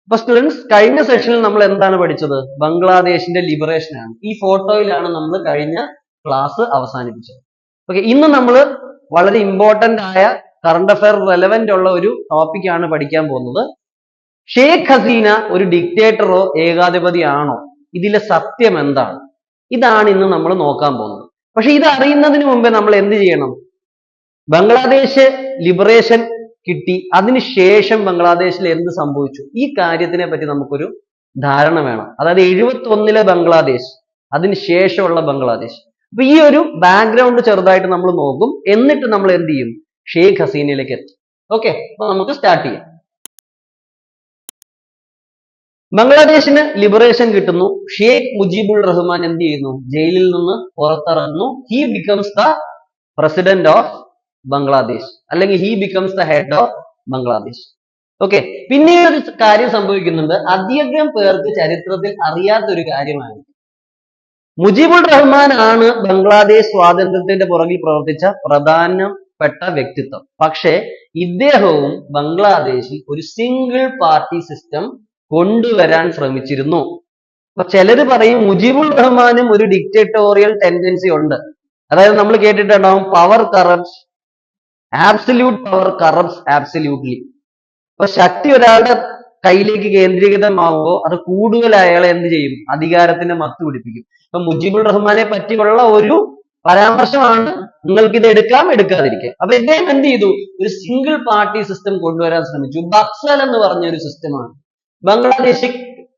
അപ്പൊ സ്റ്റുഡൻസ്, കഴിഞ്ഞ സെഷനിൽ നമ്മൾ എന്താണ് പഠിച്ചത്? ബംഗ്ലാദേശിന്റെ ലിബറേഷൻ ആണ്. ഈ ഫോട്ടോയിലാണ് നമ്മൾ കഴിഞ്ഞ ക്ലാസ് അവസാനിപ്പിച്ചത്. ഓക്കെ, ഇന്ന് നമ്മൾ വളരെ ഇമ്പോർട്ടന്റ് ആയ കറണ്ട് അഫയർ റെലവെന്റ് ഉള്ള ഒരു ടോപ്പിക് ആണ് പഠിക്കാൻ പോകുന്നത്. ഷേഖ് ഹസീന ഒരു ഡിക്റ്റേറ്ററോ ഏകാധിപതിയാണോ? ഇതിലെ സത്യം എന്താണ്? ഇതാണ് ഇന്ന് നമ്മൾ നോക്കാൻ പോകുന്നത്. പക്ഷെ ഇത് അറിയുന്നതിന് മുമ്പേ നമ്മൾ എന്ത് ചെയ്യണം? ബംഗ്ലാദേശ് ലിബറേഷൻ കിട്ടി, അതിനുശേഷം ബംഗ്ലാദേശിൽ എന്ത് സംഭവിച്ചു, ഈ കാര്യത്തിനെ പറ്റി നമുക്കൊരു ധാരണ വേണം. അതായത് 71-ലെ ബംഗ്ലാദേശ്, അതിനുശേഷമുള്ള ബംഗ്ലാദേശ്. അപ്പൊ ഈ ഒരു ബാക്ക്ഗ്രൗണ്ട് ചെറുതായിട്ട് നമ്മൾ നോക്കും, എന്നിട്ട് നമ്മൾ എന്ത് ചെയ്യും? ഷെയ്ഖ് ഹസീനയിലേക്ക് എത്തും. ഓക്കെ, അപ്പൊ നമുക്ക് സ്റ്റാർട്ട് ചെയ്യാം. ബംഗ്ലാദേശിന് ലിബറേഷൻ കിട്ടുന്നു. ഷെയ്ഖ് മുജീബുർ റഹ്മാൻ എന്ത് ചെയ്യുന്നു? ജയിലിൽ നിന്ന് പുറത്തിറങ്ങുന്നു. He becomes the president of Bangladesh, അല്ലെങ്കിൽ he becomes the head of Bangladesh. Okay, പിന്നീട് ഒരു കാര്യം സംഭവിക്കുന്നുണ്ട്, അധികം പേർക്ക് ചരിത്രത്തിൽ അറിയാത്ത ഒരു കാര്യമാണ്. മുജീബുർ റഹ്മാൻ ആണ് ബംഗ്ലാദേശ് സ്വാതന്ത്ര്യത്തിന്റെ പുറകിൽ പ്രവർത്തിച്ച പ്രധാനപ്പെട്ട വ്യക്തിത്വം. പക്ഷെ ഇദ്ദേഹവും ബംഗ്ലാദേശിൽ ഒരു സിംഗിൾ പാർട്ടി സിസ്റ്റം കൊണ്ടുവരാൻ ശ്രമിച്ചിരുന്നു. അപ്പൊ ചിലര് പറയും മുജീബുർ റഹ്മാനും ഒരു ഡിക്റ്റേറ്റോറിയൽ ടെൻഡൻസി ഉണ്ട്. അതായത് നമ്മൾ കേട്ടിട്ടുണ്ടാവും, power corrupts, absolute power corrupts absolutely. അപ്പൊ ശക്തി ഒരാളുടെ കയ്യിലേക്ക് കേന്ദ്രീകൃതമാകുമ്പോൾ അത് കൂടുതൽ അയാളെ എന്ത് ചെയ്യും? അധികാരത്തിന്റെ മത്ത് പിടിപ്പിക്കും. ഇപ്പൊ മുജീബുർ റഹ്മാനെ പറ്റിയുള്ള ഒരു പരാമർശമാണ്. നിങ്ങൾക്ക് ഇത് എടുക്കാം, എടുക്കാതിരിക്കാം. അപ്പൊ ഇദ്ദേഹം എന്ത് ചെയ്തു? ഒരു സിംഗിൾ പാർട്ടി സിസ്റ്റം കൊണ്ടുവരാൻ ശ്രമിച്ചു. ബക്സൽ എന്ന് പറഞ്ഞ ഒരു സിസ്റ്റമാണ്. ബംഗ്ലാദേശ്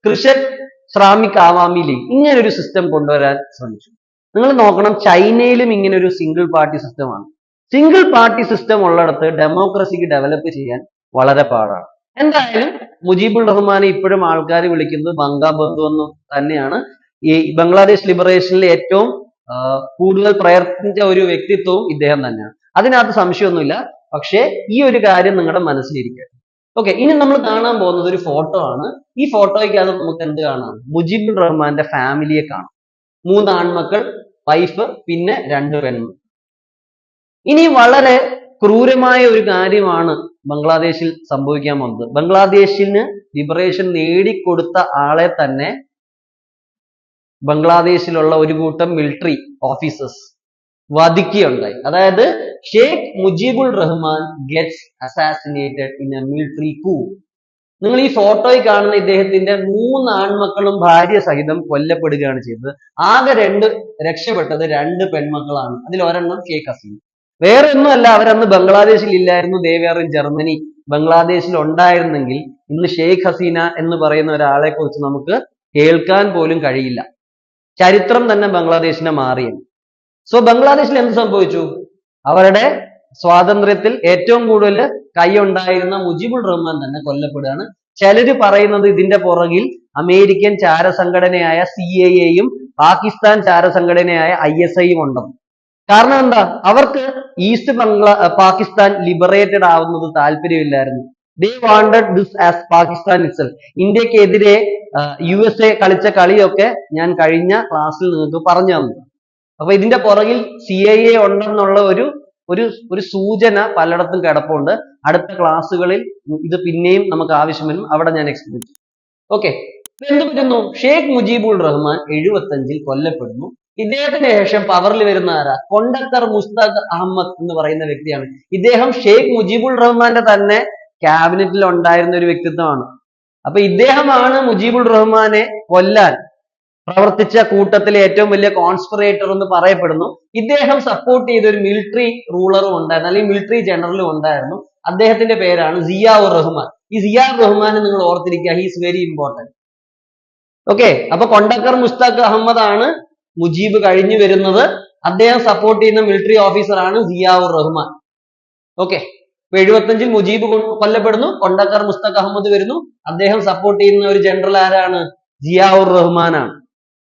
കൃഷക് ശ്രാമിക് ആവാമി ലീഗ് ഇങ്ങനെ ഒരു സിസ്റ്റം കൊണ്ടുവരാൻ ശ്രമിച്ചു. നിങ്ങൾ നോക്കണം, ചൈനയിലും ഇങ്ങനെ ഒരു സിംഗിൾ പാർട്ടി സിസ്റ്റമാണ്. സിംഗിൾ പാർട്ടി സിസ്റ്റം ഉള്ളിടത്ത് ഡെമോക്രസിക്ക് ഡെവലപ്പ് ചെയ്യാൻ വളരെ പാടാണ്. എന്തായാലും മുജീബുർ റഹ്മാനെ ഇപ്പോഴും ആൾക്കാർ വിളിക്കുന്നത് ബംഗബന്ധു എന്ന് തന്നെയാണ്. ഈ ബംഗ്ലാദേശ് ലിബറേഷനിൽ ഏറ്റവും കൂടുതൽ പ്രയത്നിച്ച ഒരു വ്യക്തിത്വവും ഇദ്ദേഹം തന്നെയാണ്. അതിനകത്ത് സംശയമൊന്നുമില്ല. പക്ഷേ ഈ ഒരു കാര്യം നിങ്ങളുടെ മനസ്സിലിരിക്കട്ടെ. ഓക്കെ, ഇനി നമ്മൾ കാണാൻ പോകുന്നത് ഒരു ഫോട്ടോ ആണ്. ഈ ഫോട്ടോയ്ക്കകത്ത് നമുക്ക് എന്ത് കാണാം? മുജീബുർ റഹ്മാന്റെ ഫാമിലിയെ കാണാം. 3 ആൺമക്കൾ, വൈഫ്, പിന്നെ 2 പെൺമക്കൾ. ഇനി വളരെ ക്രൂരമായ ഒരു കാര്യമാണ് ബംഗ്ലാദേശിൽ സംഭവിക്കാൻ പോകുന്നത്. ബംഗ്ലാദേശിന് ലിബറേഷൻ നേടിക്കൊടുത്ത ആളെ തന്നെ ബംഗ്ലാദേശിലുള്ള ഒരു കൂട്ടം മിലിറ്ററി ഓഫീസേഴ്സ് വധിക്കുകയുണ്ടായി. അതായത് Sheikh Mujibur Rahman gets assassinated in a military coup. നിങ്ങൾ ഈ ഫോട്ടോയിൽ കാണുന്ന ഇദ്ദേഹത്തിന്റെ 3 ആൺമക്കളും ഭാര്യ സഹിതം കൊല്ലപ്പെടുകയാണ് ചെയ്തത്. ആകെ രക്ഷപ്പെട്ടത് 2 പെൺമക്കളാണ്. അതിൽ ഒരെണ്ണം ഷെയ്ഖ് ഹസീന. വേറെ ഒന്നുമല്ല, അവരന്ന് ബംഗ്ലാദേശിൽ ഇല്ലായിരുന്നു. They were in Germany. ബംഗ്ലാദേശിൽ ഉണ്ടായിരുന്നെങ്കിൽ ഇന്ന് ഷെയ്ഖ് ഹസീന എന്ന് പറയുന്ന ഒരാളെ കുറിച്ച് നമുക്ക് കേൾക്കാൻ പോലും കഴിയില്ല. ചരിത്രം തന്നെ ബംഗ്ലാദേശിനെ മാറിയാണ്. സോ ബംഗ്ലാദേശിൽ എന്ത് സംഭവിച്ചു? അവരുടെ സ്വാതന്ത്ര്യത്തിൽ ഏറ്റവും കൂടുതൽ കൈയുണ്ടായിരുന്ന മുജീബുർ റഹ്മാൻ തന്നെ കൊല്ലപ്പെടുകയാണ്. ചിലര് പറയുന്നത് ഇതിന്റെ പുറകിൽ അമേരിക്കൻ ചാരസംഘടനയായ CIA-യും പാകിസ്ഥാൻ ചാരസംഘടനയായ ISI-യും ഉണ്ടെന്ന്. കാരണം എന്താ? അവർക്ക് ഈസ്റ്റ് പാകിസ്ഥാൻ ലിബറേറ്റഡ് ആവുന്നത് താല്പര്യമില്ലായിരുന്നു. They wanted this as Pakistan itself. ഇന്ത്യക്കെതിരെ USA കളിച്ച കളിയൊക്കെ ഞാൻ കഴിഞ്ഞ ക്ലാസ്സിൽ നിങ്ങൾക്ക് പറഞ്ഞു തന്നു. അപ്പൊ ഇതിന്റെ പുറകിൽ CIA ഉണ്ടെന്നുള്ള ഒരു സൂചന പലയിടത്തും കിടപ്പുണ്ട്. അടുത്ത ക്ലാസ്സുകളിൽ ഇത് പിന്നെയും നമുക്ക് ആവശ്യം വരും, അവിടെ ഞാൻ എക്സ്പ്ലെയിൻ ചെയ്യും. ഓക്കെ, എന്ത് പറ്റുന്നു? ഷെയ്ഖ് മുജീബുർ റഹ്മാൻ 75-ൽ കൊല്ലപ്പെടുന്നു. ഇദ്ദേഹത്തിന് ശേഷം പവറിൽ വരുന്ന ആരാ? കൊണ്ടക്കർ മുസ്താഖ് അഹമ്മദ് എന്ന് പറയുന്ന വ്യക്തിയാണ്. ഇദ്ദേഹം ഷെയ്ഖ് മുജീബുർ റഹ്മാന്റെ തന്നെ ക്യാബിനറ്റിൽ ഉണ്ടായിരുന്ന ഒരു വ്യക്തിത്വമാണ്. അപ്പൊ ഇദ്ദേഹമാണ് മുജീബുർ റഹ്മാനെ കൊല്ലാൻ പ്രവർത്തിച്ച കൂട്ടത്തിലെ ഏറ്റവും വലിയ കോൺസ്പിറേറ്റർ എന്ന് പറയപ്പെടുന്നു. ഇദ്ദേഹം സപ്പോർട്ട് ചെയ്ത ഒരു മിലിറ്ററി റൂളറും ഉണ്ടായിരുന്നു, അല്ലെങ്കിൽ മിലിറ്ററി ജനറലും ഉണ്ടായിരുന്നു. അദ്ദേഹത്തിന്റെ പേരാണ് സിയാഉർ റഹ്മാൻ. ഈ സിയാഉർ റഹ്മാനെ നിങ്ങൾ ഓർത്തിരിക്കുക, he is very important. Okay, അപ്പൊ കൊണ്ടക്കർ മുസ്താഖ് അഹമ്മദ് ആണ് മുജീബ് കഴിഞ്ഞു വരുന്നത്. അദ്ദേഹം സപ്പോർട്ട് ചെയ്യുന്ന മിലിറ്ററി ഓഫീസർ ആണ് സിയാഉർ റഹ്മാൻ. ഓക്കെ, 75-ൽ മുജീബ് കൊല്ലപ്പെടുന്നു, കൊണ്ടക്കർ മുസ്താഖ് അഹമ്മദ് വരുന്നു. അദ്ദേഹം സപ്പോർട്ട് ചെയ്യുന്ന ഒരു ജനറൽ ആരാണ്? സിയാഉർ റഹ്മാൻ ആണ്.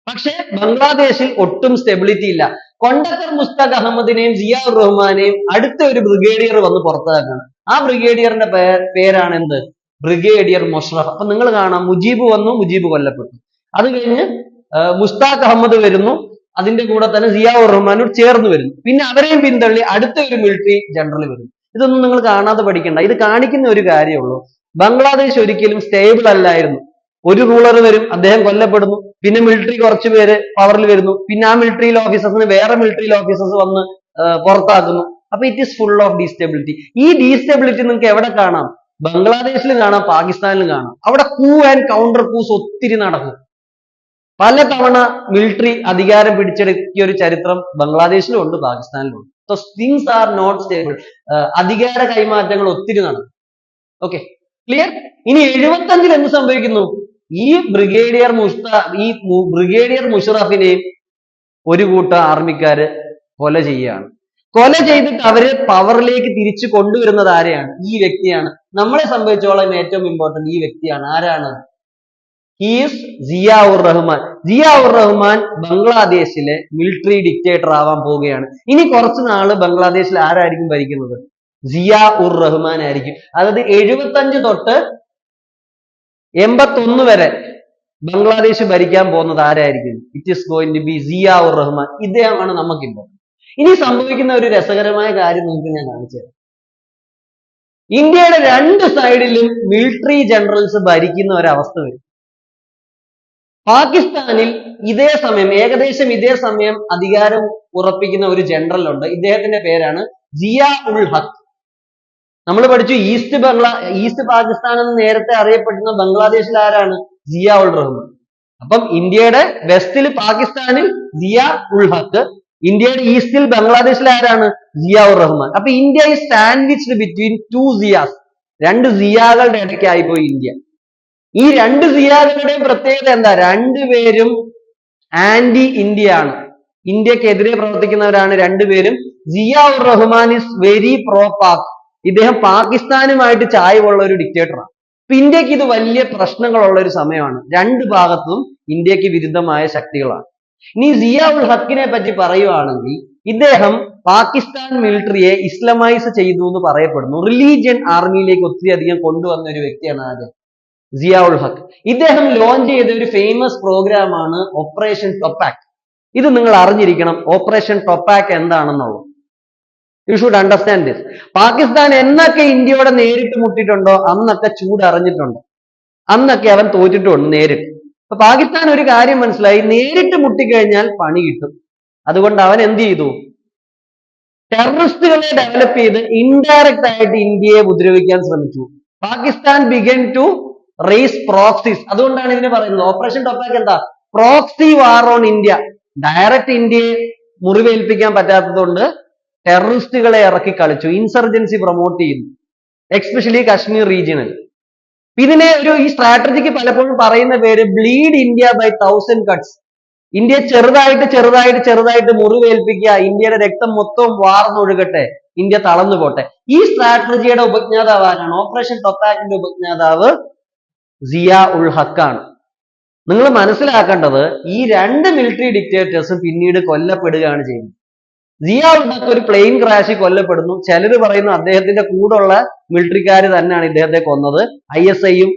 പക്ഷെ ബംഗ്ലാദേശിൽ ഒട്ടും സ്റ്റെബിലിറ്റി ഇല്ല. കൊണ്ടക്കർ മുസ്താഖ് അഹമ്മദിനെയും സിയാഉർ റഹ്മാനെയും അടുത്ത ഒരു ബ്രിഗേഡിയർ വന്ന് പുറത്താക്കാണ്. ആ ബ്രിഗേഡിയറിന്റെ പേരാണ് എന്ത്? ബ്രിഗേഡിയർ മൊഷറഫ്. അപ്പൊ നിങ്ങൾ കാണാം, മുജീബ് വന്നു, മുജീബ് കൊല്ലപ്പെട്ടു. അത് കഴിഞ്ഞ് മുസ്താഖ് അഹമ്മദ് വരുന്നു, അതിന്റെ കൂടെ തന്നെ സിയാഉർ റഹ്മാനോട് ചേർന്ന് വരുന്നു. പിന്നെ അവരെയും പിന്തള്ളി അടുത്ത ഒരു മിലിറ്ററി ജനറൽ വരുന്നു. ഇതൊന്നും നിങ്ങൾ കാണാതെ പഠിക്കണ്ട. ഇത് കാണിക്കുന്ന ഒരു കാര്യമുള്ളൂ, ബംഗ്ലാദേശ് ഒരിക്കലും സ്റ്റേബിൾ അല്ലായിരുന്നു. ഒരു റൂളർ വരും, അദ്ദേഹം കൊല്ലപ്പെടുന്നു, പിന്നെ മിലിറ്ററി കുറച്ചു പേര് പവറിൽ വരുന്നു, പിന്നെ ആ മിലിറ്ററി ഓഫീസേഴ്സിന് വേറെ മിലിറ്ററി ഓഫീസേഴ്സ് വന്ന് പുറത്താക്കുന്നു. അപ്പൊ ഇറ്റ് ഈസ് ഫുൾ ഓഫ് ഡീസ്റ്റെബിലിറ്റി. ഈ ഡീസ്റ്റെബിലിറ്റി നിങ്ങൾക്ക് എവിടെ കാണാം? ബംഗ്ലാദേശിലും കാണാം, പാകിസ്ഥാനിലും കാണാം. അവിടെ കൂ ആൻഡ് കൗണ്ടർ കൂസ് ഒത്തിരി നടക്കും. പലതവണ മിലിറ്ററി അധികാരം പിടിച്ചെടുക്കിയ ഒരു ചരിത്രം ബംഗ്ലാദേശിലും ഉണ്ട്, പാകിസ്ഥാനിലും ഉണ്ട്. So things are not stable. അധികാര കൈമാറ്റങ്ങൾ ഒത്തിരി നടക്കും. Okay, clear? ഇനി 75-ൽ എന്ത് സംഭവിക്കുന്നു? ഈ ബ്രിഗേഡിയർ മുഷറഫിനെയും ഒരു കൂട്ടം ആർമിക്കാര് കൊല ചെയ്യുകയാണ്. കൊല ചെയ്തിട്ട് അവര് പവറിലേക്ക് തിരിച്ചു കൊണ്ടുവരുന്നത് ആരെയാണ്? ഈ വ്യക്തിയാണ്. നമ്മളെ സംബന്ധിച്ചോളം ഏറ്റവും ഇമ്പോർട്ടന്റ് ഈ വ്യക്തിയാണ്. ആരാണ്? ഹീസ് സിയാഉർ റഹ്മാൻ. സിയാഉർ റഹ്മാൻ ബംഗ്ലാദേശിലെ മിലിറ്ററി ഡിക്റ്റേറ്റർ ആവാൻ പോവുകയാണ്. ഇനി കുറച്ചു നാള് ബംഗ്ലാദേശിൽ ആരായിരിക്കും ഭരിക്കുന്നത്? സിയാഉർ റഹ്മാൻ ആയിരിക്കും. അതായത് 75 തൊട്ട് 81 വരെ ബംഗ്ലാദേശ് ഭരിക്കാൻ പോകുന്നത് ആരായിരിക്കും? It is going to be Ziaur Rahman. ഇദ്ദേഹമാണ് നമുക്കിപ്പോൾ. ഇനി സംഭവിക്കുന്ന ഒരു രസകരമായ കാര്യം നിങ്ങൾക്ക് ഞാൻ കാണിച്ചു തരാം. ഇന്ത്യയുടെ രണ്ട് സൈഡിലും മിലിറ്ററി ജനറൽസ് ഭരിക്കുന്ന ഒരവസ്ഥ വരും. പാകിസ്ഥാനിൽ ഇതേ സമയം, ഏകദേശം ഇതേ സമയം അധികാരം ഉറപ്പിക്കുന്ന ഒരു ജനറൽ ഉണ്ട്. ഇദ്ദേഹത്തിന്റെ പേരാണ് സിയാ ഉൾ ഹക്ക്. നമ്മൾ പഠിച്ചു ഈസ്റ്റ് പാകിസ്ഥാൻ എന്ന് നേരത്തെ അറിയപ്പെടുന്ന ബംഗ്ലാദേശിൽ ആരാണ്? സിയാ ഉൾ റഹ്മാൻ. അപ്പം ഇന്ത്യയുടെ വെസ്റ്റിൽ പാകിസ്ഥാനിൽ സിയാ ഉൾ ഹക്ക്, ഇന്ത്യയുടെ ഈസ്റ്റിൽ ബംഗ്ലാദേശിൽ ആരാണ്? സിയാ ഉർ റഹ്മാൻ. അപ്പൊ India is sandwiched between two Zias. രണ്ട് സിയാകളുടെ ഇടയ്ക്കായി പോയി ഇന്ത്യ. ഈ രണ്ട് സിയാകളുടെയും പ്രത്യേകത എന്താ? രണ്ടുപേരും ആന്റി ഇന്ത്യ ആണ്, ഇന്ത്യക്കെതിരെ പ്രവർത്തിക്കുന്നവരാണ് രണ്ടുപേരും. Zia ur Rahman is very pro Pak. ഇദ്ദേഹം പാകിസ്ഥാനുമായിട്ട് ചായ്വുള്ള ഒരു ഡിക്റ്റേറ്ററാണ്. അപ്പൊ ഇന്ത്യക്ക് ഇത് വലിയ പ്രശ്നങ്ങളുള്ള ഒരു സമയമാണ്. രണ്ട് ഭാഗത്തും ഇന്ത്യക്ക് വിരുദ്ധമായ ശക്തികളാണ്. ഇനി സിയാ ഉൾ ഹക്കിനെ പറ്റി പറയുവാണെങ്കിൽ, ഇദ്ദേഹം പാകിസ്ഥാൻ മിലിറ്ററിയെ ഇസ്ലമൈസ് ചെയ്തു എന്ന് പറയപ്പെടുന്നു. റിലീജിയൻ ആർമിയിലേക്ക് ഒത്തിരി അധികം കൊണ്ടുവന്ന ഒരു വ്യക്തിയാണ് ആര്? സിയാ ഉൾ ഹക്ക്. ഇദ്ദേഹം ലോഞ്ച് ചെയ്ത ഒരു ഫേമസ് പ്രോഗ്രാമാണ് ഓപ്പറേഷൻ ടൊപ്പാക്. ഇത് നിങ്ങൾ അറിഞ്ഞിരിക്കണം, ഓപ്പറേഷൻ ടൊപ്പാക് എന്താണെന്നുള്ളത്. You should understand this. Pakistan എന്നൊക്കെ ഇന്ത്യയോടെ നേരിട്ട് മുട്ടിയിട്ടുണ്ടോ അന്നൊക്കെ ചൂടറിഞ്ഞിട്ടുണ്ട്, അന്നൊക്കെ അവൻ തോറ്റിട്ടുണ്ട് നേരിട്ട്. അപ്പൊ പാകിസ്ഥാൻ ഒരു കാര്യം മനസ്സിലായി, നേരിട്ട് മുട്ടിക്കഴിഞ്ഞാൽ പണി കിട്ടും. അതുകൊണ്ട് അവൻ എന്ത് ചെയ്തു? ടെററിസ്റ്റുകളെ ഡെവലപ്പ് ചെയ്ത് ഇൻഡയറക്റ്റ് ആയിട്ട് ഇന്ത്യയെ ഉപദ്രവിക്കാൻ ശ്രമിച്ചു. Pakistan began to raise proxies. അതുകൊണ്ടാണ് ഇതിന് പറയുന്നത് ഓപ്പറേഷൻ ടൊപ്പാക് എന്താ? Proxy war on India. Direct ഇന്ത്യയെ മുറിവേൽപ്പിക്കാൻ പറ്റാത്തതുകൊണ്ട് ടെററിസ്റ്റുകളെ ഇറക്കി കളിച്ചു, ഇൻസർജൻസി പ്രൊമോട്ട് ചെയ്യുന്നു, എക്സ്പെഷ്യലി കാശ്മീർ റീജിയനിൽ. ഈ സ്ട്രാറ്റജിക്ക് പലപ്പോഴും പറയുന്ന പേര് bleed India by 1000 cuts. India ചെറുതായിട്ട് മുറിവേൽപ്പിക്കുക, ഇന്ത്യയുടെ രക്തം മൊത്തം വാർന്നൊഴുകട്ടെ, ഇന്ത്യ തളർന്നു പോട്ടെ. ഈ സ്ട്രാറ്റജിയുടെ ഉപജ്ഞാതാവ് ആരാണ്? ഓപ്പറേഷൻ ടൊപ്പാക്കിന്റെ ഉപജ്ഞാതാവ് സിയാ ഉൾ ഹക്കാണ്. നിങ്ങൾ മനസ്സിലാക്കേണ്ടത്, ഈ രണ്ട് മിലിറ്ററി ഡിക്റ്റേറ്റേഴ്സും പിന്നീട് കൊല്ലപ്പെടുകയാണ് ചെയ്യുന്നത്. സിയാ ഉൾ ഹക്ക് ഒരു പ്ലെയിൻ ക്രാഷിൽ കൊല്ലപ്പെടുന്നു. ചിലര് പറയുന്നു അദ്ദേഹത്തിന്റെ കൂടെയുള്ള മിലിറ്ററിക്കാർ തന്നെയാണ് ഇദ്ദേഹത്തെ കൊന്നത്, ISIയും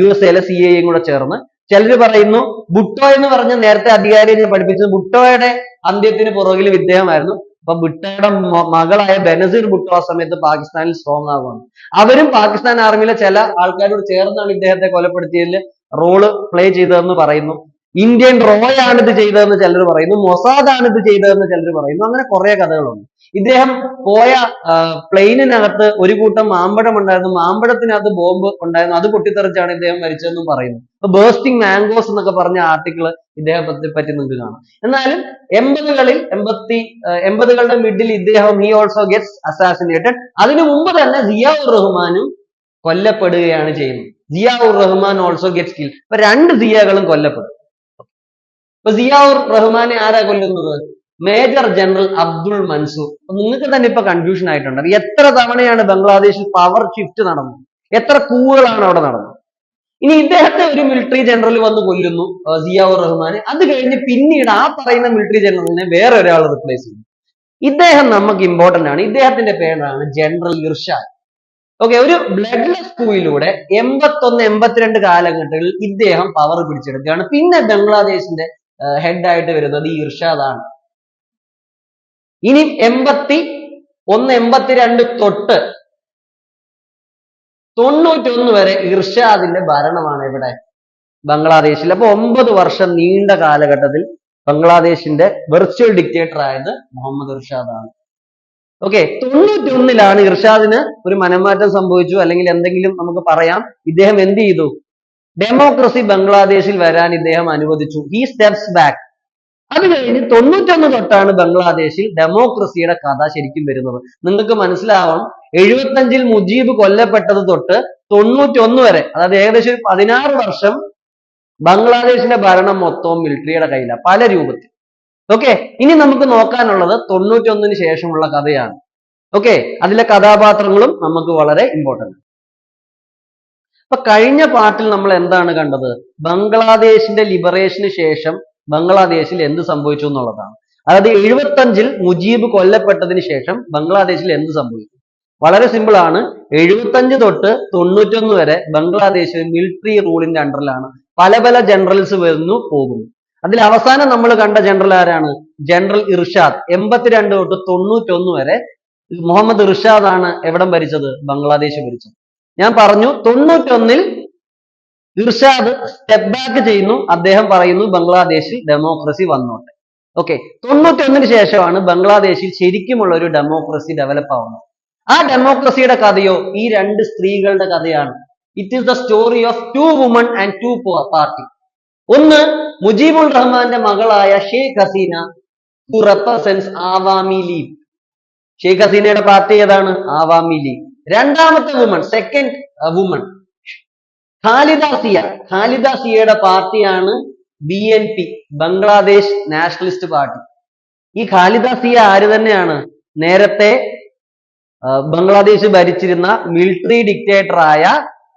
USA CIA കൂടെ ചേർന്ന്. ചിലര് പറയുന്നു ഭുട്ടോ എന്ന് പറഞ്ഞ നേരത്തെ അധികാരിയെ പഠിപ്പിച്ചത് ഭുട്ടോയുടെ അന്ത്യത്തിന് പുറകിലും ഇദ്ദേഹമായിരുന്നു. അപ്പൊ ഭുട്ടോയുടെ മകളായ ബെനസീർ ഭുട്ടോ ആ സമയത്ത് പാകിസ്ഥാനിൽ സ്ട്രോങ് ആവുകയാണ്. അവരും പാകിസ്ഥാൻ ആർമിയിലെ ചില ആൾക്കാരോട് ചേർന്നാണ് ഇദ്ദേഹത്തെ കൊലപ്പെടുത്തിയതിൽ റോള് പ്ലേ ചെയ്തതെന്ന് പറയുന്നു. ഇന്ത്യൻ റോയാണ് ഇത് ചെയ്തതെന്ന് ചിലർ പറയുന്നു, മൊസാദാണ് ഇത് ചെയ്തതെന്ന് ചിലർ പറയുന്നു. അങ്ങനെ കുറെ കഥകളുണ്ട്. ഇദ്ദേഹം പോയ പ്ലെയിനിനകത്ത് ഒരു കൂട്ടം മാമ്പഴം ഉണ്ടായിരുന്നു, മാമ്പഴത്തിനകത്ത് ബോംബ് ഉണ്ടായിരുന്നു, അത് പൊട്ടിത്തെറിച്ചാണ് ഇദ്ദേഹം മരിച്ചതെന്നും പറയുന്നു. അപ്പൊ ബേസ്റ്റിംഗ് മാംഗോസ് എന്നൊക്കെ പറഞ്ഞ ആർട്ടിക്കിൾ ഇദ്ദേഹത്തെ പറ്റി നിങ്ങൾക്ക് കാണാം. എന്നാലും 80കളുടെ മിഡിൽ ഇദ്ദേഹം ഹി ഓൾസോ ഗെറ്റ്സ് അസാസിനേറ്റഡ്. അതിനു മുമ്പ് തന്നെ സിയാ ഉർ റഹ്മാനും കൊല്ലപ്പെടുകയാണ് ചെയ്യുന്നത്. സിയാ ur Rahman also gets kill. അപ്പൊ രണ്ട് സിയകളും കൊല്ലപ്പെടും. അപ്പൊ സിയാ ഉർ റഹ്മാനെ ആരാ കൊല്ലുന്നത്? Major general Abdul Mansoor. നിങ്ങൾക്ക് തന്നെ ഇപ്പൊ കൺഫ്യൂഷൻ ആയിട്ടുണ്ട്, എത്ര തവണയാണ് ബംഗ്ലാദേശിൽ പവർ ഷിഫ്റ്റ് നടന്നത്, എത്ര കൂകളാണ് അവിടെ നടന്നത്. ഇനി ഇദ്ദേഹത്തെ ഒരു മിലിറ്ററി ജനറൽ വന്ന് കൊല്ലുന്നു, സിയാ ഉർ റഹ്മാനെ. അത് കഴിഞ്ഞ് പിന്നീട് ആ പറയുന്ന മിലിറ്ററി ജനറലിനെ വേറെ ഒരാൾ റിപ്ലേസ് ചെയ്യുന്നു. ഇദ്ദേഹം നമുക്ക് ഇമ്പോർട്ടന്റ് ആണ്. ഇദ്ദേഹത്തിന്റെ പേരാണ് ജനറൽ ഇർഷാദ്. ഓക്കെ, ഒരു ബ്ലഡ്ലെസ് കൂയിലൂടെ 81-82 കാലഘട്ടങ്ങളിൽ ഇദ്ദേഹം പവർ പിടിച്ചെടുക്കുകയാണ്. പിന്നെ ബംഗ്ലാദേശിന്റെ ഹെഡ് ആയിട്ട് വരുന്നത് ഈ ഇർഷാദാണ്. ഇനി 81-82 തൊട്ട് 91 വരെ ഇർഷാദിന്റെ ഭരണമാണ് ഇവിടെ ബംഗ്ലാദേശിൽ. അപ്പൊ 9 വർഷം നീണ്ട കാലഘട്ടത്തിൽ ബംഗ്ലാദേശിന്റെ വെർച്വൽ ഡിക്റ്റേറ്റർ ആയത് മുഹമ്മദ് ഇർഷാദാണ്. ഓക്കെ, 91-ലാണ് ഇർഷാദിന് ഒരു മനംമാറ്റം സംഭവിച്ചു, അല്ലെങ്കിൽ എന്തെങ്കിലും നമുക്ക് പറയാം. ഇദ്ദേഹം എന്ത് ചെയ്തു? ഡെമോക്രസി ബംഗ്ലാദേശിൽ വരാൻ ഇദ്ദേഹം അനുവദിച്ചു. He steps back. അത് കഴിഞ്ഞ് 91 തൊട്ടാണ് ബംഗ്ലാദേശിൽ ഡെമോക്രസിയുടെ കഥ ശരിക്കും വരുന്നത്. നിങ്ങൾക്ക് മനസ്സിലാവണം, 75-ൽ മുജീബ് കൊല്ലപ്പെട്ടത് തൊട്ട് 91 വരെ, അതായത് ഏകദേശം 16 വർഷം ബംഗ്ലാദേശിന്റെ ഭരണം മൊത്തവും മിലിറ്ററിയുടെ കയ്യിലാണ്, പല രൂപത്തിൽ. ഓക്കെ, ഇനി നമുക്ക് നോക്കാനുള്ളത് 91-ന് ശേഷമുള്ള കഥയാണ്. ഓക്കെ, അതിലെ കഥാപാത്രങ്ങളും നമുക്ക് വളരെ ഇമ്പോർട്ടന്റ്. അപ്പൊ കഴിഞ്ഞ പാർട്ടിൽ നമ്മൾ എന്താണ് കണ്ടത്? ബംഗ്ലാദേശിന്റെ ലിബറേഷന് ശേഷം ബംഗ്ലാദേശിൽ എന്ത് സംഭവിച്ചു എന്നുള്ളതാണ്. അതായത് 75-ൽ മുജീബ് കൊല്ലപ്പെട്ടതിന് ശേഷം ബംഗ്ലാദേശിൽ എന്ത് സംഭവിച്ചു? വളരെ സിമ്പിൾ ആണ്. 75 തൊട്ട് 91 വരെ ബംഗ്ലാദേശ് മിലിറ്ററി റൂളിന്റെ അണ്ടറിലാണ്. പല പല ജനറൽസ് വരുന്നു പോകുന്നു. അതിൽ അവസാനം നമ്മൾ കണ്ട ജനറൽ ആരാണ്? ജനറൽ ഇർഷാദ്. 82 തൊട്ട് 91 വരെ മുഹമ്മദ് ഇർഷാദ് ആണ് എവിടം ഭരിച്ചത്? ബംഗ്ലാദേശ് ഭരിച്ചത്. ഞാൻ പറഞ്ഞു 91-ൽ ഇർഷാദ് സ്റ്റെപ്പ് ബാക്ക് ചെയ്യുന്നു. അദ്ദേഹം പറയുന്നു ബംഗ്ലാദേശിൽ ഡെമോക്രസി വന്നോട്ടെ. ഓക്കെ, 91-ന് ശേഷമാണ് ബംഗ്ലാദേശിൽ ശരിക്കുമുള്ള ഒരു ഡെമോക്രസി ഡെവലപ്പ് ആവുന്നത്. ആ ഡെമോക്രസിയുടെ കഥയോ ഈ രണ്ട് സ്ത്രീകളുടെ കഥയാണ്. It is the story of 2 woman and 2 party. ഒന്ന് മുജീബുർ റഹ്മാന്റെ മകളായ ഷെയ്ഖ് ഹസീന, ഹു റെപ്രസെന്റ്സ് ആവാമി ലീഗ്. ഷെയ്ഖ് ഹസീനയുടെ പാർട്ടി ഏതാണ്? ആവാമി ലീഗ്. രണ്ടാമത്തെ woman, second woman, Khaleda Zia. Khaleda സിയയുടെ പാർട്ടിയാണ് BNP, ബംഗ്ലാദേശ് നാഷണലിസ്റ്റ് പാർട്ടി. ഈ ഖാലിദ സിയ ആര് തന്നെയാണ്? നേരത്തെ ബംഗ്ലാദേശ് ഭരിച്ചിരുന്ന മിലിറ്ററി ഡിക്റ്റേറ്റർ ആയ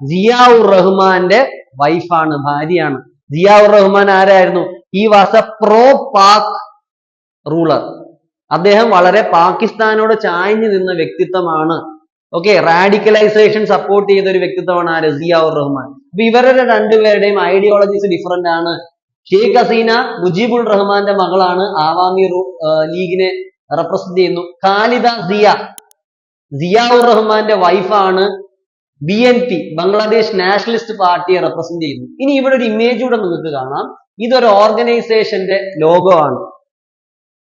സിയാഉർ റഹ്മാന്റെ വൈഫാണ്, ഭാര്യയാണ്. സിയാഉർ റഹ്മാൻ ആരായിരുന്നു? He was A pro Pak ruler. അദ്ദേഹം വളരെ പാകിസ്ഥാനോട് ചായ്ഞ്ഞു നിന്ന വ്യക്തിത്വമാണ്. ഓക്കെ, റാഡിക്കലൈസേഷൻ സപ്പോർട്ട് ചെയ്ത ഒരു വ്യക്തിത്വമാണ് ആര്? സിയാഉർ റഹ്മാൻ. അപ്പൊ ഇവരുടെ രണ്ടുപേരുടെയും ഐഡിയോളജീസ് ഡിഫറന്റ് ആണ്. ഷെയ്ഖ് ഹസീന മുജീബുർ റഹ്മാന്റെ മകളാണ്, ആവാമി ലീഗിനെ റെപ്രസെന്റ് ചെയ്യുന്നു. ഖാലിദ സിയ സിയാഉർ റഹ്മാന്റെ വൈഫാണ്, BNP, ബംഗ്ലാദേശ് നാഷണലിസ്റ്റ് പാർട്ടിയെ റെപ്രസെന്റ് ചെയ്യുന്നു. ഇനി ഇവിടെ ഒരു ഇമേജ് കൂടെ നിങ്ങൾക്ക് കാണാം. ഇതൊരു ഓർഗനൈസേഷന്റെ ലോഗോ ആണ്.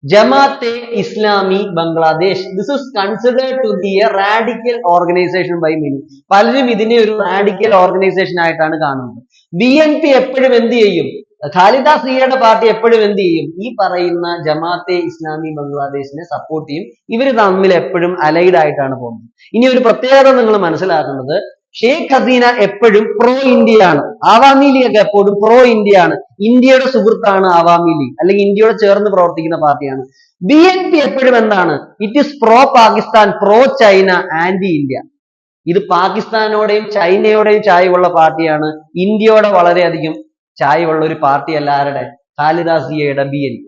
Jamaat-e Islami Bangladesh. This is considered to be a radical organisation by many. പലരും ഇതിനെ ഒരു റാഡിക്കൽ ഓർഗനൈസേഷൻ ആയിട്ടാണ് കാണുന്നത്. BNP എപ്പോഴും എന്ത് ചെയ്യും? ഖാലിദ സിയയുടെ പാർട്ടി എപ്പോഴും എന്ത് ചെയ്യും? ഈ പറയുന്ന ജമാഅത്തെ ഇസ്ലാമി ബംഗ്ലാദേശിനെ സപ്പോർട്ട് ചെയ്യും. ഇവർ തമ്മിൽ എപ്പോഴും അലൈഡ് ആയിട്ടാണ് പോകുന്നത്. ഇനി ഒരു പ്രത്യേകത നിങ്ങൾ മനസ്സിലാക്കേണ്ടത്, ഷെയ്ഖ് ഹസീന എപ്പോഴും പ്രോ ഇന്ത്യ ആണ്. ആവാമി ലീഗ് എപ്പോഴും പ്രോ ഇന്ത്യ ആണ്. ഇന്ത്യയുടെ സുഹൃത്താണ് ആവാമി ലീഗ്, അല്ലെങ്കിൽ ഇന്ത്യയോട് ചേർന്ന് പ്രവർത്തിക്കുന്ന പാർട്ടിയാണ്. BNP എപ്പോഴും എന്താണ്? It is pro Pakistan, pro China, anti India. ഇത് പാകിസ്ഥാനോടെയും ചൈനയോടെയും ചായ്വുള്ള പാർട്ടിയാണ്. ഇന്ത്യയോടെ വളരെയധികം ചായ്വുള്ള ഒരു പാർട്ടിയല്ല ആരുടെ? ഖാലിദ സിയയുടെ BNP.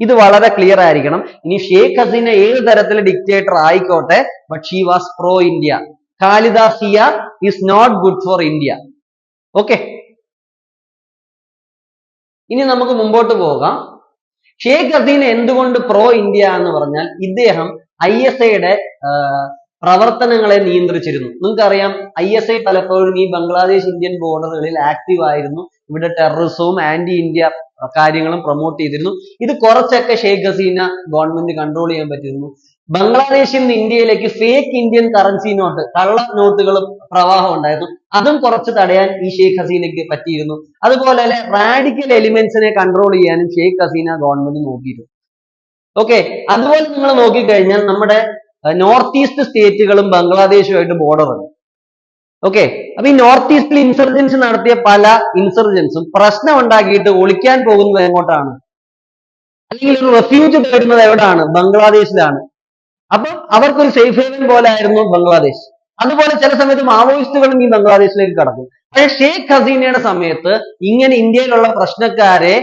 ഇത് വളരെ ക്ലിയർ ആയിരിക്കണം. ഇനി ഷെയ്ഖ് ഹസീന ഏത് തരത്തിലെ ഡിക്റ്റേറ്റർ ആയിക്കോട്ടെ, but she was pro India. Khaleda Zia is not good for India. Okay, ഇനി നമുക്ക് മുമ്പോട്ട് പോകാം. ഷെയ്ഖ് ഹസീന എന്തുകൊണ്ട് പ്രോ ഇന്ത്യ എന്ന് പറഞ്ഞാൽ, ഇദ്ദേഹം ISIയുടെ പ്രവർത്തനങ്ങളെ നിയന്ത്രിച്ചിരുന്നു. നിങ്ങൾക്കറിയാം, ISI പലപ്പോഴും ഈ ബംഗ്ലാദേശ് ഇന്ത്യൻ ബോർഡറുകളിൽ ആക്റ്റീവ് ആയിരുന്നു. ഇവിടെ ടെററിസവും ആന്റി ഇന്ത്യ കാര്യങ്ങളും പ്രൊമോട്ട് ചെയ്തിരുന്നു. ഇത് കുറച്ചൊക്കെ ഷെയ്ഖ് ഹസീന ഗവൺമെന്റ് കൺട്രോൾ ചെയ്യാൻ പറ്റിയിരുന്നു. ബംഗ്ലാദേശിൽ നിന്ന് ഇന്ത്യയിലേക്ക് ഫേക്ക് ഇന്ത്യൻ കറൻസി നോട്ട്, കള്ള നോട്ടുകളും പ്രവാഹം ഉണ്ടായിരുന്നു. അതും കുറച്ച് തടയാൻ ഈ ഷെയ്ഖ് ഹസീനയ്ക്ക് പറ്റിയിരുന്നു. അതുപോലെ തന്നെ റാഡിക്കൽ എലിമെന്റ്സിനെ കൺട്രോൾ ചെയ്യാനും ഷെയ്ഖ് ഹസീന ഗവൺമെന്റ് നോക്കിയിരുന്നു. ഓക്കെ, അതുപോലെ നിങ്ങൾ നോക്കിക്കഴിഞ്ഞാൽ നമ്മുടെ നോർത്ത് ഈസ്റ്റ് സ്റ്റേറ്റുകളും ബംഗ്ലാദേശുമായിട്ട് ബോർഡർ ഉണ്ട്. ഓക്കെ, അപ്പൊ ഈ നോർത്ത് ഈസ്റ്റിൽ ഇൻസർജൻസ് നടത്തിയ പല ഇൻസർജൻസും പ്രശ്നം ഉണ്ടാക്കിയിട്ട് ഒളിക്കാൻ പോകുന്നത് എങ്ങോട്ടാണ്? അല്ലെങ്കിൽ ഒരു റെഫ്യൂജ് തേടുന്നത് എവിടാണ്? ബംഗ്ലാദേശിലാണ്. അപ്പൊ അവർക്കൊരു സേഫ് ഹേവൻ പോലെ ആയിരുന്നു ബംഗ്ലാദേശ്. അതുപോലെ ചില സമയത്ത് മാവോയിസ്റ്റുകളും ഈ ബംഗ്ലാദേശിലേക്ക് കടക്കും. പക്ഷേ ഷെയ്ഖ് ഹസീനയുടെ സമയത്ത് ഇങ്ങനെ ഇന്ത്യയിലുള്ള പ്രശ്നക്കാരെ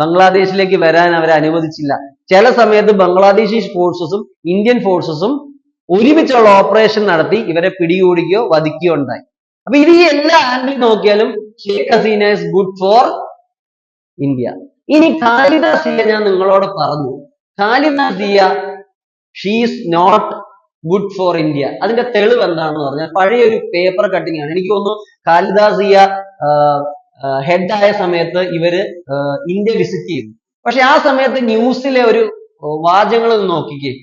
ബംഗ്ലാദേശിലേക്ക് വരാൻ അവരെ അനുവദിച്ചില്ല. ചില സമയത്ത് ബംഗ്ലാദേശി ഫോഴ്സസും ഇന്ത്യൻ ഫോഴ്സസും ഒരുമിച്ചുള്ള ഓപ്പറേഷൻ നടത്തി ഇവരെ പിടികൂടുകയോ വധിക്കുകയോ ഉണ്ടായി. അപ്പൊ ഇത് ഈ എല്ലാ ആംഗിളിൽ നോക്കിയാലും Sheikh Hasina is good for India. ഇനി ഖാലിദ സിയ ഞാൻ നിങ്ങളോട് പറഞ്ഞു, Khaleda Zia she is not good for India. അതിന്റെ തെളിവ് എന്താണെന്ന് പറഞ്ഞാൽ പഴയ ഒരു പേപ്പർ കട്ടിംഗ് ആണ്. എനിക്ക് തോന്നുന്നു ഖാലിദ സിയ ഹെഡ് ആയ സമയത്ത് ഇവര് ഇന്ത്യ വിസിറ്റ് ചെയ്തു. പക്ഷെ ആ സമയത്ത് ന്യൂസിലെ ഒരു വാചകങ്ങൾ നോക്കിക്കേ.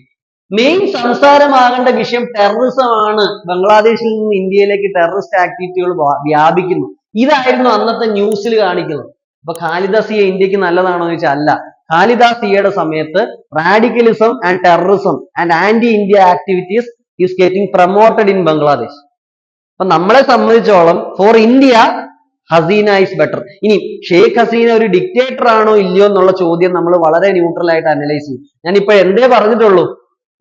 മെയിൻ സംസാരമാകേണ്ട വിഷയം ടെററിസം ആണ്. ബംഗ്ലാദേശിൽ നിന്ന് ഇന്ത്യയിലേക്ക് ടെററിസ്റ്റ് ആക്ടിവിറ്റികൾ വ്യാപിക്കുന്നു. ഇതായിരുന്നു അന്നത്തെ ന്യൂസിൽ കാണിക്കുന്നത്. അപ്പൊ ഖാലിദ സിയ ഇന്ത്യക്ക് നല്ലതാണോ എന്ന് ചോദിച്ചാൽ അല്ല. ഖാലിദ സിയയുടെ സമയത്ത് radicalism and terrorism and anti India activities is getting promoted in Bangladesh. അപ്പൊ നമ്മളെ സംബന്ധിച്ചോളം for India Hasina is better. ഇനി ഷെയ്ഖ് ഹസീന ഒരു ഡിക്റ്റേറ്റർ ആണോ ഇല്ലയോ എന്നുള്ള ചോദ്യം നമ്മൾ വളരെ ന്യൂട്രൽ ആയിട്ട് അനലൈസ് ചെയ്യും. ഞാനിപ്പോ എന്തേ പറഞ്ഞിട്ടുള്ളൂ,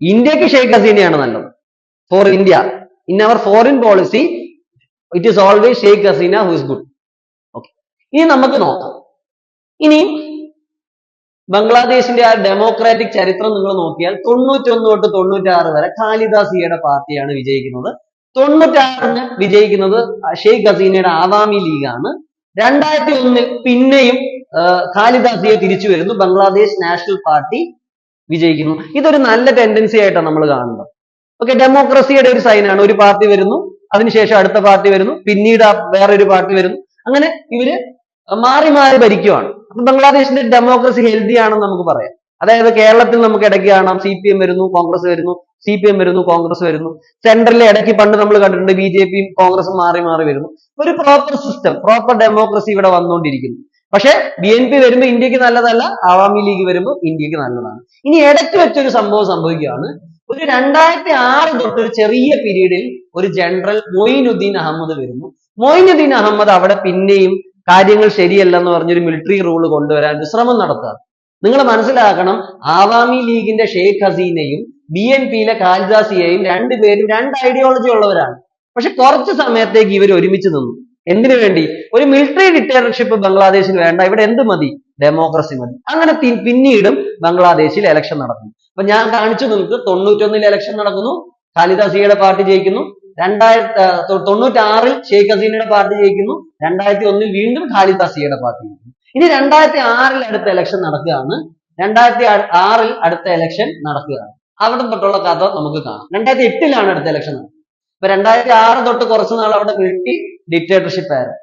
ഇന്ത്യക്ക് ഷെയ്ഖ് ഹസീനയാണ് നല്ലത്. For India in our foreign policy it is always Sheikh Hasina who is good. Okay, ഇനി നമുക്ക് നോക്കാം. ഇനി ബംഗ്ലാദേശിന്റെ ആ ഡെമോക്രാറ്റിക് ചരിത്രം നിങ്ങൾ നോക്കിയാൽ 91 തൊട്ട് 96 വരെ ഖാലിദ സിയയുടെ പാർട്ടിയാണ് വിജയിക്കുന്നത്. 96 വിജയിക്കുന്നത് ഷെയ്ഖ് ഹസീനയുടെ ആവാമി ലീഗാണ്. 2001 പിന്നെയും ഖാലിദ സിയ തിരിച്ചു വരുന്നു, ബംഗ്ലാദേശ് നാഷണൽ പാർട്ടി വിജയിക്കുന്നു. ഇതൊരു നല്ല ടെൻഡൻസി ആയിട്ടാണ് നമ്മൾ കാണുന്നത്. ഓക്കെ, ഡെമോക്രസിയുടെ ഒരു സൈനാണ്. ഒരു പാർട്ടി വരുന്നു, അതിനുശേഷം അടുത്ത പാർട്ടി വരുന്നു, പിന്നീട് വേറൊരു പാർട്ടി വരുന്നു, അങ്ങനെ ഇവര് മാറി മാറി ഭരിക്കുവാണ്. അപ്പൊ ബംഗ്ലാദേശിന്റെ ഡെമോക്രസി ഹെൽത്തി ആണെന്ന് നമുക്ക് പറയാം. അതായത് കേരളത്തിൽ നമുക്ക് ഇടയ്ക്ക് കാണാം CPM വരുന്നു, കോൺഗ്രസ് വരുന്നു, CPM വരുന്നു, കോൺഗ്രസ് വരുന്നു. സെൻട്രലിലെ ഇടയ്ക്ക് പണ്ട് നമ്മൾ കണ്ടിട്ടുണ്ട് BJPയും കോൺഗ്രസും മാറി മാറി വരുന്നു. ഒരു പ്രോപ്പർ സിസ്റ്റം, പ്രോപ്പർ ഡെമോക്രസി ഇവിടെ വന്നുകൊണ്ടിരിക്കുന്നു. പക്ഷെ BNP വരുമ്പോൾ ഇന്ത്യക്ക് നല്ലതല്ല, ആവാമി ലീഗ് വരുമ്പോൾ ഇന്ത്യക്ക് നല്ലതാണ്. ഇനി ഇടയ്ക്ക് വെച്ചൊരു സംഭവം സംഭവിക്കുകയാണ്. ഒരു 2006 തൊട്ട് ഒരു ചെറിയ പീരീഡിൽ ഒരു ജനറൽ മൊയിനുദ്ദീൻ അഹമ്മദ് വരുന്നു. മൊയിനുദ്ദീൻ അഹമ്മദ് അവിടെ പിന്നെയും കാര്യങ്ങൾ ശരിയല്ലെന്ന് പറഞ്ഞൊരു മിലിറ്ററി റൂൾ കൊണ്ടുവരാൻ ഒരു ശ്രമം നടത്തുക. നിങ്ങൾ മനസ്സിലാക്കണം, ആവാമി ലീഗിന്റെ ഷെയ്ഖ് ഹസീനയും BNPയിലെ ഖാലിദ സിയയും രണ്ടുപേരും രണ്ട് ഐഡിയോളജി ഉള്ളവരാണ്. പക്ഷെ കുറച്ച് സമയത്തേക്ക് ഇവർ ഒരുമിച്ച് നിന്നു. എന്തിനു വേണ്ടി? ഒരു മിലിറ്ററി ഡിക്റ്റേറ്റർഷിപ്പ് ബംഗ്ലാദേശിൽ വേണ്ട, ഇവിടെ എന്ത് മതി? ഡെമോക്രസി മതി. അങ്ങനെ പിന്നീടും ബംഗ്ലാദേശിൽ ഇലക്ഷൻ നടക്കുന്നു. അപ്പൊ ഞാൻ കാണിച്ചു നിങ്ങൾക്ക്, 91 ഇലക്ഷൻ നടക്കുന്നു, ഖാലിദ സിയയുടെ പാർട്ടി ജയിക്കുന്നു. 96 ഷെയ്ഖ് ഹസീനയുടെ പാർട്ടി ജയിക്കുന്നു. 2001 വീണ്ടും ഖാലിദ സിയയുടെ പാർട്ടി ജയിക്കുന്നു. ഇനി 2006 അടുത്ത ഇലക്ഷൻ നടക്കുകയാണ്. 2006 അടുത്ത ഇലക്ഷൻ നടക്കുകയാണ്. അവിടെ തൊട്ടുള്ള കഥ നമുക്ക് കാണാം. 2008 അടുത്ത ഇലക്ഷൻ നടക്കുന്നത്. ഇപ്പൊ 2006 തൊട്ട് കുറച്ച് നാൾ അവിടെ മിലിറ്ററി ഡിക്റ്റേറ്റർഷിപ്പ് ആയിരുന്നു.